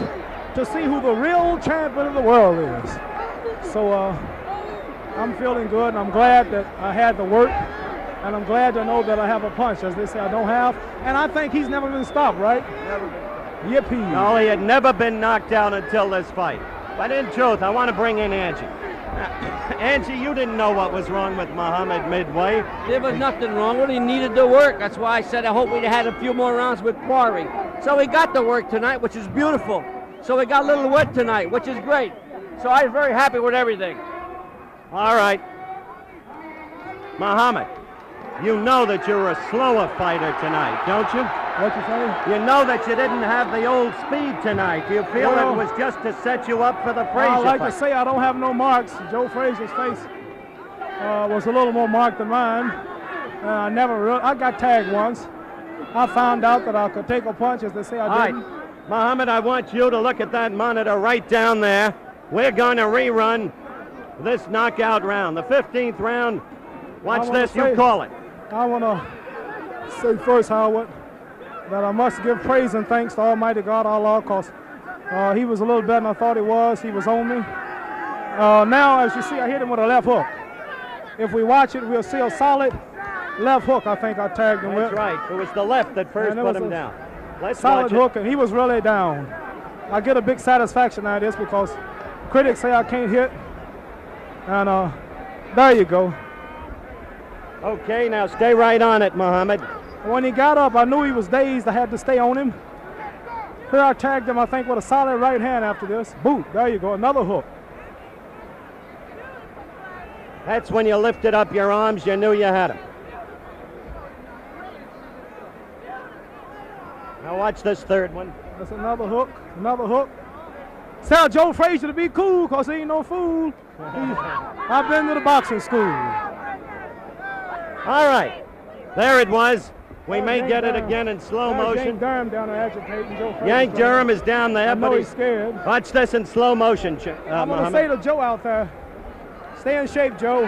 to see who the real champion of the world is. So I'm feeling good, and I'm glad that I had the work. And I'm glad to know that I have a punch, as they say I don't have. And I think he's never been stopped, right? Never been. Yippee. No, he had never been knocked down until this fight. But in truth, I want to bring in Angie. Angie, you didn't know what was wrong with Muhammad midway. There was nothing wrong with him. He needed the work. That's why I said I hope we'd had a few more rounds with Quarry. So he got the work tonight, which is beautiful. So we got a little wet tonight, which is great. So I'm very happy with everything. All right. Muhammad, you know that you're a slower fighter tonight, don't you? What you say? You know that you didn't have the old speed tonight. Do you feel it was just to set you up for the Frazier I like fight? to say I don't have no marks. Joe Frazier's face was a little more marked than mine. I got tagged once. I found out that I could take a punch, as they say I didn't. All right, Muhammad, I want you to look at that monitor right down there. We're going to rerun this knockout round, the 15th round. Watch this, you call it. I want to say first, Howard, that I must give praise and thanks to Almighty God, Allah, because he was a little better than I thought he was. He was on me. Now, as you see, I hit him with a left hook. If we watch it, we'll see a solid left hook, I think I tagged him with. That's right. It was the left that first put him down. Let's solid watch it. hook, and he was really down. I get a big satisfaction out of this because critics say I can't hit. And there you go. Okay, now stay right on it, Muhammad. When he got up, I knew he was dazed. I had to stay on him. Here I tagged him, I think, with a solid right hand after this. Boot, there you go, another hook. That's when you lifted up your arms, you knew you had him. Now watch this third one. That's another hook, another hook. Tell Joe Frazier to be cool, because he ain't no fool. I've been to the boxing school. All right, there it was. We may get it again in slow motion. Yank Durham down there agitating Joe Frazier. Yank Durham is down there, but he's scared. Watch this in slow motion, I'm going to say to Joe out there, stay in shape, Joe.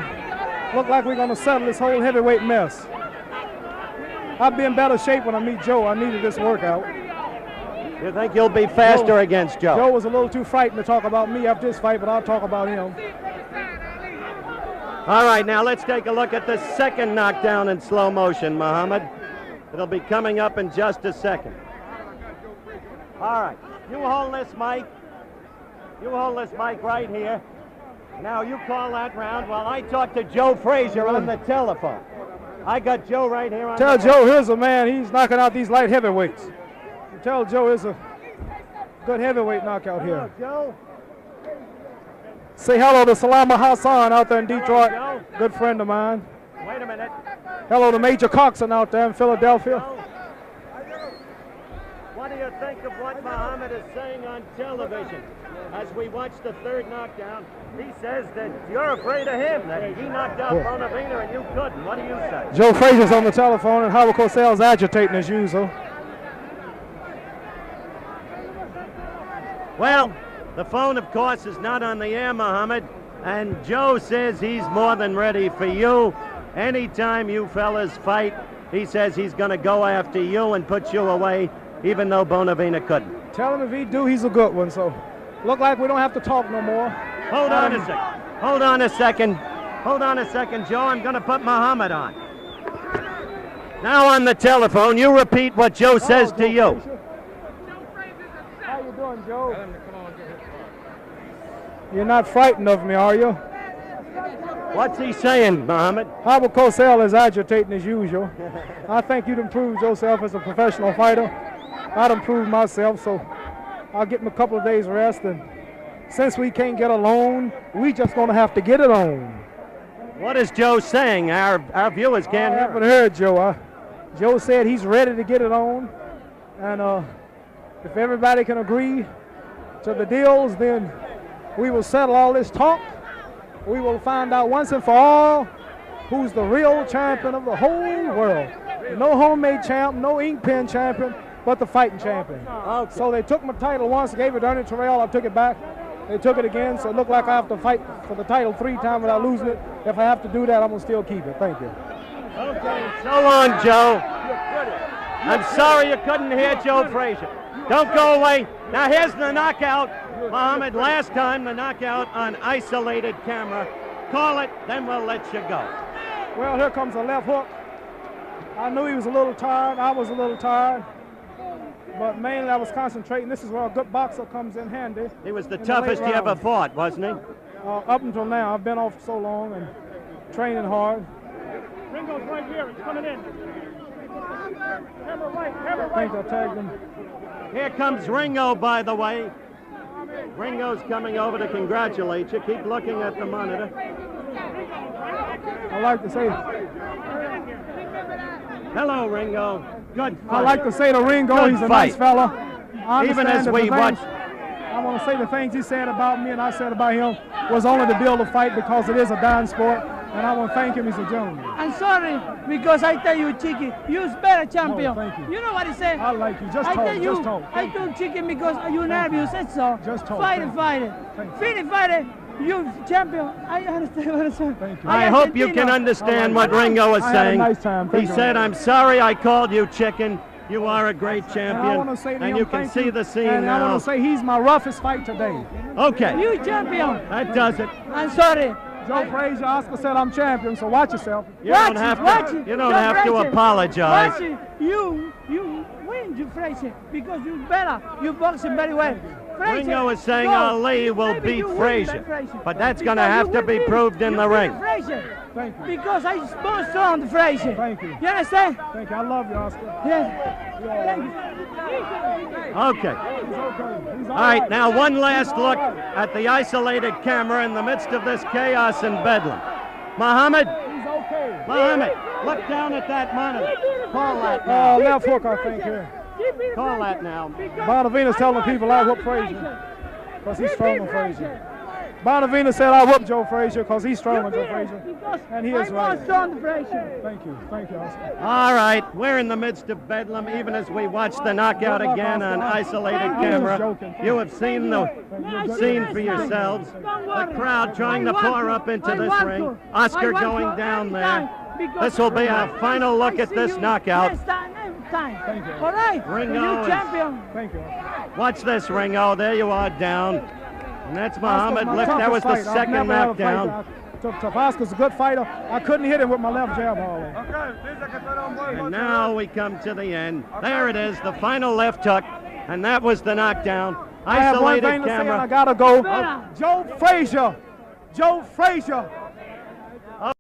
Look like we're going to settle this whole heavyweight mess. I'll be in better shape when I meet Joe. I needed this workout. You think you'll be faster against Joe? Joe was a little too frightened to talk about me after this fight, but I'll talk about him. All right, now let's take a look at the second knockdown in slow motion, Muhammad. It'll be coming up in just a second. All right, you hold this mic. You hold this mic right here. Now you call that round while I talk to Joe Frazier on the telephone. I got Joe right here on Tell Joe, here's a man, he's knocking out these light heavyweights. Tell Joe it's a good heavyweight knockout here. Joe. Say hello to Salama Hassan out there in Detroit. Good friend of mine. Wait a minute. Hello to Major Coxon out there in Philadelphia. What do you think of what Muhammad is saying on television? As we watch the third knockdown, he says that you're afraid of him, that he knocked out Bonavena and you couldn't. What do you say? Joe Frazier's on the telephone and Howard Cosell's agitating as usual. Well, the phone, of course, is not on the air, Muhammad, and Joe says he's more than ready for you. Anytime you fellas fight, he says he's going to go after you and put you away, even though Bonavena couldn't. Tell him if he do, he's a good one, so look like we don't have to talk no more. Hold on a second. Hold on a second. Hold on a second, Joe. I'm going to put Muhammad on. Now on the telephone, you repeat what Joe says to you. How you doing, Joe? You're not frightened of me, are you? What's he saying, Muhammad? Howard Cosell is agitating as usual. I think you'd improved yourself as a professional fighter. I'd improved myself, so I'll get me a couple of days rest. And since we can't get a loan, we just gonna have to get it on. What is Joe saying? Our viewers can't hear. I haven't heard Joe. Joe said he's ready to get it on, and if everybody can agree to the deals, then We will settle all this talk. We will find out once and for all who's the real champion of the whole world. No homemade champ, no ink pen champion, but the fighting champion. Okay. So they took my title once, gave it to Ernie Terrell, I took it back. They took it again, so it looked like I have to fight for the title 3 times without losing it. If I have to do that, I'm going to still keep it. Thank you. Okay, so long, Joe. I'm sorry you couldn't hear Joe Frazier. Don't go away. Now here's the knockout. Muhammad, last time the knockout on isolated camera. Call it, then we'll let you go. Well, here comes a left hook. I knew he was a little tired. I was a little tired. But mainly I was concentrating. This is where a good boxer comes in handy. He was the toughest you ever fought, wasn't he? Up until now. I've been off so long and training hard. Ringo's right here. It's coming in. Camera right. I think I tagged him. Here comes Ringo, by the way. Ringo's coming over to congratulate you. Keep looking at the monitor. I like to say, hello, Ringo. Good fight. I like to say to Ringo, Good he's a fight. nice fella. I Even understand as that we the watch. things- I want to say the things he said about me and I said about him was only to build a fight because it is a dying sport. And I want to thank him. He's a gentleman. I'm sorry because I tell you, Chicky, you're better champion. thank you. You know what he said? I like you. Just I talk. tell you, Just talk. I told Chicky because you're nervous. That's so. Just talk. Fight Thank it, you. fight it. Thank you. Finish, fight it. You champion. I understand what I'm saying. Thank you. I hope you can understand what Ringo is I had a saying. nice time. He Thank you. said, I'm sorry I called you chicken. You are a great And I champion. want to say to And him, you can thank see you. the scene and I now. want to say he's my roughest fight today. Okay, You champion. that does it. I'm sorry. Joe Frazier, Oscar said I'm champion, so watch yourself. You don't have to. You don't have to apologize. Watch it. You win, you Frazier, because you better. You boxing very well. Frazier, Ringo is saying go. Ali will Maybe beat you win Frazier, that Frazier. but that's going to Because have you to will be beat- proved in you the win ring. Frazier. Thank you. Because I supposed to on the Frazier. Thank you. You understand? Thank you. I love you, Oscar. Yes. Thank you. Okay. He's okay. He's All right, now one last look at the isolated camera in the midst of this chaos and bedlam. Muhammad, He's okay. Muhammad, look down at that monitor. Call that now. Left hook, I think, here. Call that now. Bonavena's telling people I whoop Frazier because he's stronger than Frazier. Bonavena said I whoop Joe Frazier because he's stronger than Joe Frazier. And he is right. on the Frazier. Thank you. Thank you, Oscar. All right, we're in the midst of bedlam, even as we watch the knockout again on isolated camera. You have seen the scene for yourselves. The crowd trying to pour up into this ring. Oscar going down there. This will be our final look at this knockout. Thank you. All right. Ringo You is- champion. Thank you. Watch this, Ringo. There you are down. And that's Muhammad. Oscar's my That was the toughest fight. I've second never had a fight knockdown. that I took. Oscar's a good fighter. I couldn't hit him with my left jab all in. And now we come to the end. There it is, the final left hook. And that was the knockdown. I have one Isolated thing to say and I camera. gotta go. Better. Joe Frazier. Joe Frazier